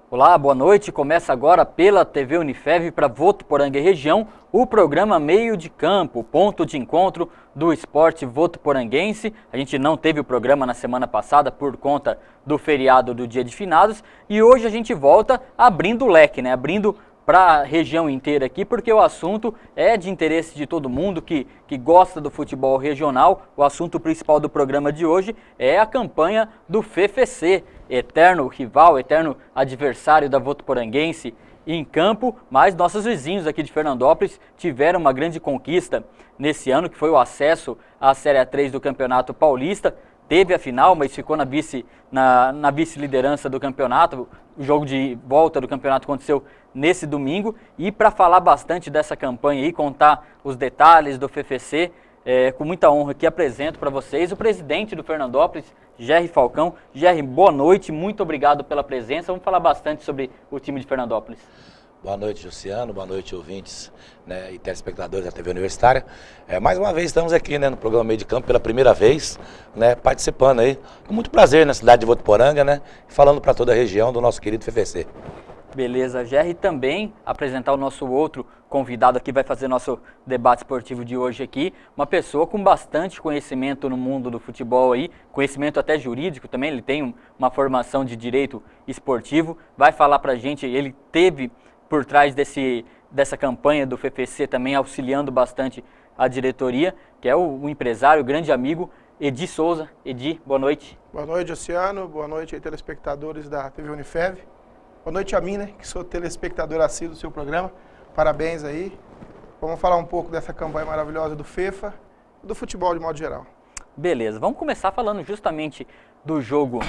Olá, boa noite. Começa agora pela TV Unifev para Votuporanga e região o programa Meio de Campo, ponto de encontro do esporte votuporanguense. A gente não teve o programa na semana passada por conta do feriado do Dia de Finados e hoje a gente volta abrindo o leque, né? Abrindo para a região inteira aqui, porque o assunto é de interesse de todo mundo que gosta do futebol regional. O assunto principal do programa de hoje é a campanha do FFC, eterno rival, eterno adversário da Votuporanguense em campo, mas nossos vizinhos aqui de Fernandópolis tiveram uma grande conquista nesse ano, que foi o acesso à Série A3 do Campeonato Paulista. Teve a final, mas ficou na vice-liderança do campeonato. O jogo de volta do campeonato aconteceu nesse domingo. E para falar bastante dessa campanha e contar os detalhes do FFC, com muita honra aqui apresento para vocês o presidente do Fernandópolis, Gerry Falcão. Gerry, boa noite, muito obrigado pela presença. Vamos falar bastante sobre o time de Fernandópolis. Boa noite, Luciano. Boa noite, ouvintes, né, e telespectadores da TV Universitária. Mais uma vez estamos aqui, né, no programa Meio de Campo pela primeira vez, né, participando aí, com muito prazer na cidade de Votuporanga, né, falando para toda a região do nosso querido FFC. Beleza, Gerry, também apresentar o nosso outro convidado aqui, vai fazer nosso debate esportivo de hoje aqui, uma pessoa com bastante conhecimento no mundo do futebol aí, conhecimento até jurídico também, ele tem uma formação de direito esportivo, vai falar pra gente, ele teve por trás dessa campanha do FFC também auxiliando bastante a diretoria, que é o empresário, o grande amigo Edi Souza. Edi, boa noite. Boa noite, Luciano, boa noite aí, telespectadores da TV Unifev. Boa noite a mim, né, que sou telespectador assíduo do seu programa. Parabéns aí. Vamos falar um pouco dessa campanha maravilhosa do FIFA e do futebol de modo geral. Beleza, vamos começar falando justamente do jogo,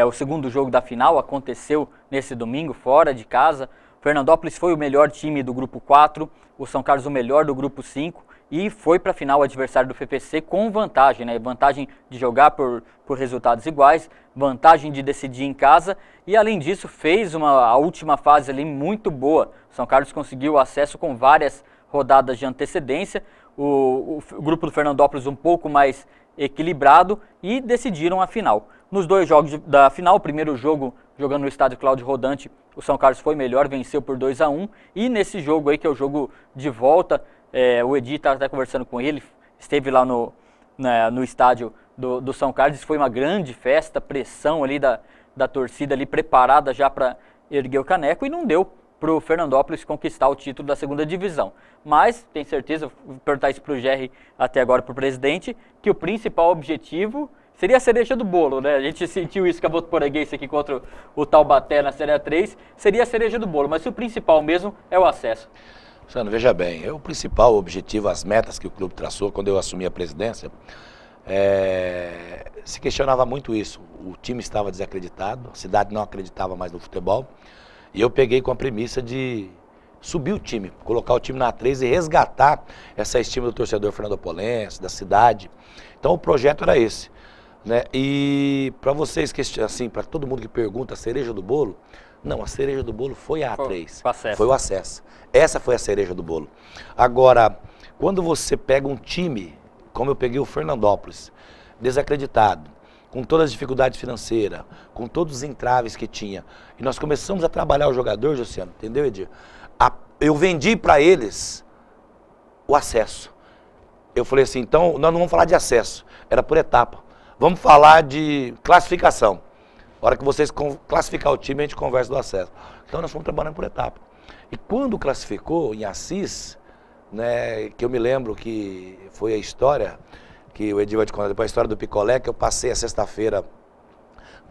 o segundo jogo da final, aconteceu nesse domingo, fora de casa. Fernandópolis foi o melhor time do grupo 4, o São Carlos o melhor do grupo 5 e foi para a final o adversário do FFC com vantagem, né? Vantagem de jogar por resultados iguais, vantagem de decidir em casa e além disso fez a última fase ali muito boa. O São Carlos conseguiu acesso com várias rodadas de antecedência, o grupo do Fernandópolis um pouco mais equilibrado e decidiram a final. Nos dois jogos da final, o primeiro jogo jogando no estádio Cláudio Rodante, o São Carlos foi melhor, venceu por 2-1 e nesse jogo aí que é o jogo de volta, o Edi estava até conversando com ele, esteve lá no estádio do São Carlos, foi uma grande festa, pressão ali da torcida ali preparada já para erguer o caneco e não deu para o Fernandópolis conquistar o título da segunda divisão. Mas, tenho certeza, vou perguntar isso para o Gerry até agora, para o presidente, que o principal objetivo seria a cereja do bolo, né? A gente sentiu isso com a Votuporanguense aqui contra o Taubaté na Série A3, seria a cereja do bolo, mas o principal mesmo é o acesso. Luciano, veja bem, o principal objetivo, as metas que o clube traçou quando eu assumi a presidência, se questionava muito isso. O time estava desacreditado, a cidade não acreditava mais no futebol, e eu peguei com a premissa de subir o time, colocar o time na A3 e resgatar essa estima do torcedor fernandopolense, da cidade. Então o projeto era esse, né? E para vocês, assim, para todo mundo que pergunta, a cereja do bolo, não, a cereja do bolo foi a A3, foi o acesso. Essa foi a cereja do bolo. Agora, quando você pega um time, como eu peguei o Fernandópolis, desacreditado, com todas as dificuldades financeiras, com todos os entraves que tinha, e nós começamos a trabalhar o jogador, Luciano, entendeu, Edir? Eu vendi para eles o acesso. Eu falei assim, então, nós não vamos falar de acesso, era por etapa. Vamos falar de classificação. Na hora que vocês classificar o time, a gente conversa do acesso. Então, nós fomos trabalhando por etapa. E quando classificou em Assis, né, que eu me lembro que foi a história, que o Edir vai te contar depois, a história do picolé, que eu passei a sexta-feira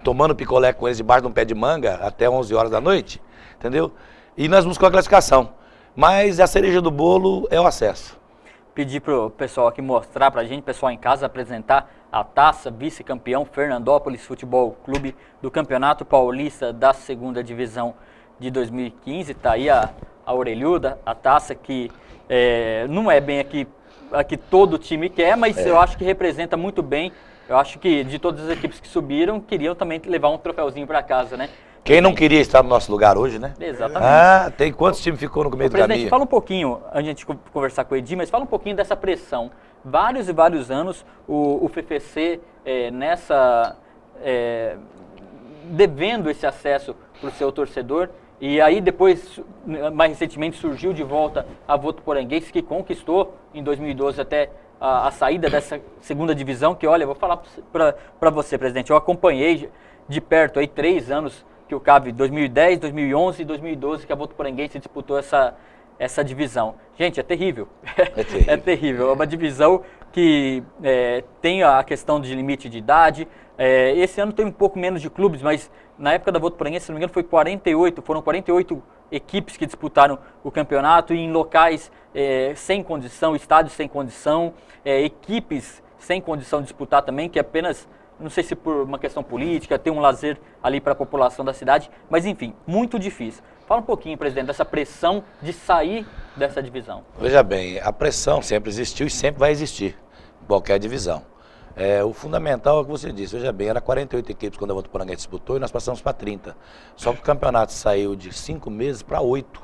tomando picolé com eles debaixo de um pé de manga até 11 horas da noite, entendeu? E nós buscamos a classificação. Mas a cereja do bolo é o acesso. Pedir pro pessoal aqui mostrar pra gente, pessoal em casa, apresentar a taça vice-campeão Fernandópolis Futebol Clube do Campeonato Paulista da Segunda Divisão de 2015. Tá aí a orelhuda, a taça que não é bem aqui a que todo time quer, mas eu acho que representa muito bem. Eu acho que de todas as equipes que subiram, queriam também levar um troféuzinho para casa, né? Quem não queria estar no nosso lugar hoje, né? Exatamente. Ah, tem quantos times ficou no meio do Presidente, caminho? fala um pouquinho, antes de a gente conversar com o Edi, mas fala um pouquinho dessa pressão. Vários e vários anos o FFC devendo esse acesso para o seu torcedor, e aí depois, mais recentemente, surgiu de volta a Votuporanguense, que conquistou em 2012 até a saída dessa segunda divisão, que olha, eu vou falar para você, presidente, eu acompanhei de perto aí 3 anos que o CAV, 2010, 2011 e 2012, que a Votuporanguense disputou essa divisão. Gente, é terrível. É terrível. É terrível. É uma divisão que tem a questão de limite de idade. Esse ano tem um pouco menos de clubes, mas na época da Votuporanguense, se não me engano, foram 48 equipes que disputaram o campeonato, e em locais sem condição, estádios sem condição, equipes sem condição de disputar também, que apenas, não sei se por uma questão política, tem um lazer ali para a população da cidade, mas enfim, muito difícil. Fala um pouquinho, presidente, dessa pressão de sair dessa divisão. Veja bem, a pressão sempre existiu e sempre vai existir em qualquer divisão. O fundamental é o que você disse. Veja bem, era 48 equipes quando a Votuporanguense disputou e nós passamos para 30. Só que o campeonato saiu de 5 meses para 8,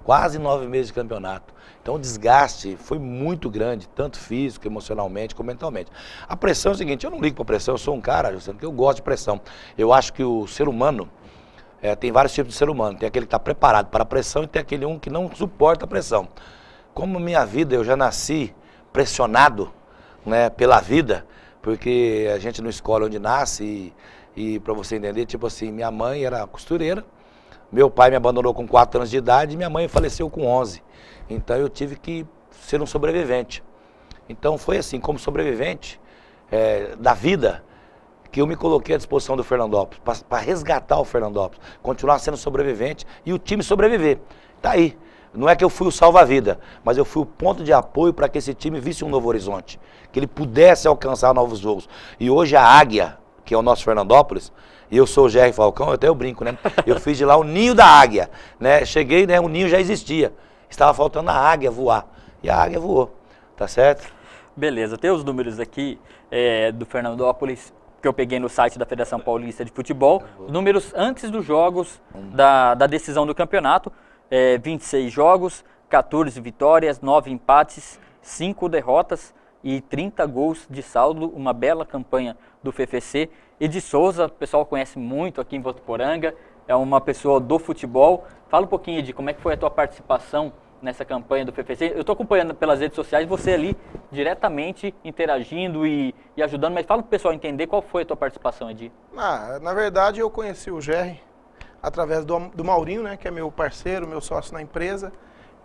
quase 9 meses de campeonato. Então o desgaste foi muito grande, tanto físico, emocionalmente, como mentalmente. A pressão é o seguinte, eu não ligo para pressão, eu sou um cara, que eu gosto de pressão. Eu acho que o ser humano, tem vários tipos de ser humano. Tem aquele que está preparado para a pressão e tem aquele que não suporta a pressão. Como minha vida, eu já nasci pressionado, né, pela vida, porque a gente não escolhe onde nasce e para você entender, tipo assim, minha mãe era costureira, meu pai me abandonou com 4 anos de idade e minha mãe faleceu com 11. Então eu tive que ser um sobrevivente. Então foi assim, como sobrevivente da vida, que eu me coloquei à disposição do Fernandópolis, para resgatar o Fernandópolis, continuar sendo sobrevivente e o time sobreviver. Tá aí. Não é que eu fui o salva-vida, mas eu fui o ponto de apoio para que esse time visse um novo horizonte, que ele pudesse alcançar novos voos. E hoje a Águia, que é o nosso Fernandópolis, e eu sou o Jerry Falcão, até eu brinco, né? Eu fiz de lá o ninho da águia, né? Cheguei, né? O ninho já existia. Estava faltando a águia voar. E a águia voou, tá certo? Beleza, tem os números aqui do Fernandópolis, que eu peguei no site da Federação Paulista de Futebol. Os números antes dos jogos da decisão do campeonato. 26 jogos, 14 vitórias, 9 empates, 5 derrotas e 30 gols de saldo. Uma bela campanha do FFC. Edi Souza, o pessoal conhece muito aqui em Votuporanga, é uma pessoa do futebol. Fala um pouquinho, Edi, como é que foi a tua participação nessa campanha do FFC? Eu estou acompanhando pelas redes sociais, você ali diretamente interagindo e ajudando, mas fala para o pessoal entender qual foi a tua participação, Edi. Na verdade, eu conheci o Jerry através do Maurinho, né, que é meu parceiro, meu sócio na empresa.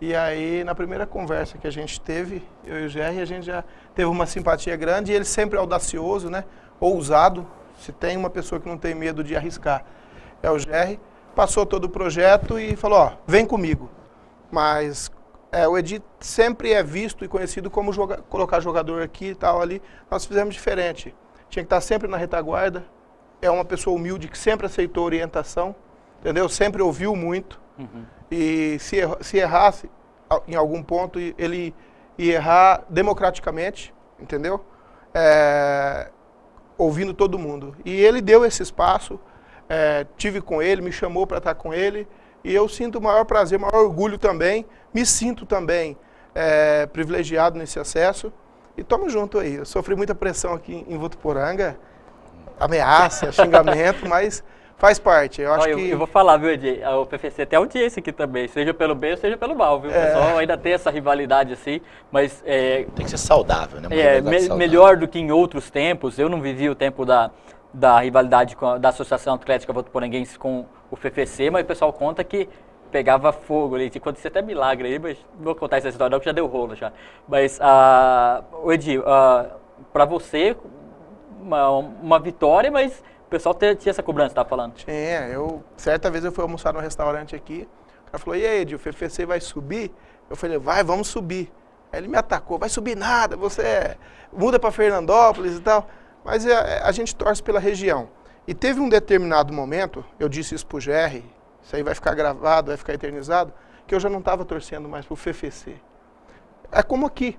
E aí, na primeira conversa que a gente teve, eu e o Jerry, a gente já teve uma simpatia grande, e ele sempre audacioso, né, ousado. Se tem uma pessoa que não tem medo de arriscar, é o Jerry. Passou todo o projeto e falou, ó, vem comigo. Mas o Edi sempre é visto e conhecido como colocar jogador aqui e tal ali. Nós fizemos diferente. Tinha que estar sempre na retaguarda. É uma pessoa humilde que sempre aceitou orientação, entendeu? Sempre ouviu muito. E se errasse em algum ponto, ele ia errar democraticamente, entendeu? Ouvindo todo mundo. E ele deu esse espaço, tive com ele, me chamou para estar com ele, e eu sinto o maior prazer, o maior orgulho também, me sinto também privilegiado nesse acesso, e tamo junto aí. Eu sofri muita pressão aqui em Votuporanga, ameaça, xingamento, mas faz parte. Eu acho que... Eu vou falar, viu, Edi? O PFC tem audiência aqui também, seja pelo bem ou seja pelo mal, viu? O pessoal ainda tem essa rivalidade assim, mas... tem que ser saudável, né? Saudável. Melhor do que em outros tempos. Eu não vivi o tempo da rivalidade da Associação Atlética Votuporanguense com o FFC, mas o pessoal conta que pegava fogo ali, acontecia até milagre aí, mas não vou contar essa história não, que já deu rolo já. Mas, Edi, para você, uma vitória, mas... O pessoal tinha essa cobrança, você estava falando? Tinha. Certa vez eu fui almoçar num restaurante aqui, o cara falou, e aí, Edi, o FFC vai subir? Eu falei, vamos subir. Aí ele me atacou, vai subir nada, você muda para Fernandópolis e tal. Mas a gente torce pela região. E teve um determinado momento, eu disse isso pro Jerry, isso aí vai ficar gravado, vai ficar eternizado, que eu já não estava torcendo mais pro FFC. É como aqui.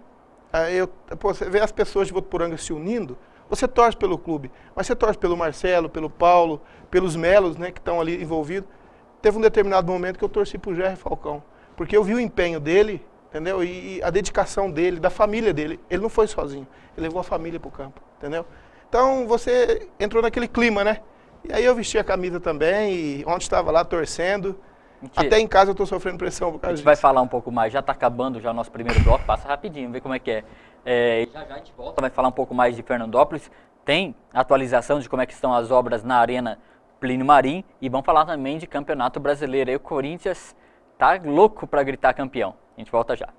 Você vê as pessoas de Votuporanga se unindo, você torce pelo clube, mas você torce pelo Marcelo, pelo Paulo, pelos Melos, né, que estão ali envolvidos. Teve um determinado momento que eu torci pro Jerry Falcão, porque eu vi o empenho dele, entendeu? E a dedicação dele, da família dele. Ele não foi sozinho, ele levou a família pro campo, entendeu? Então você entrou naquele clima, né? E aí eu vesti a camisa também e ontem estava lá torcendo. Até em casa eu estou sofrendo pressão por causa disso. A gente vai falar um pouco mais, já está acabando já o nosso primeiro bloco, passa rapidinho, vê como é que é. Já a gente volta, vai falar um pouco mais de Fernandópolis, tem atualização de como é que estão as obras na Arena Plínio Marim e vamos falar também de Campeonato Brasileiro. Aí o Corinthians tá louco para gritar campeão. A gente volta já.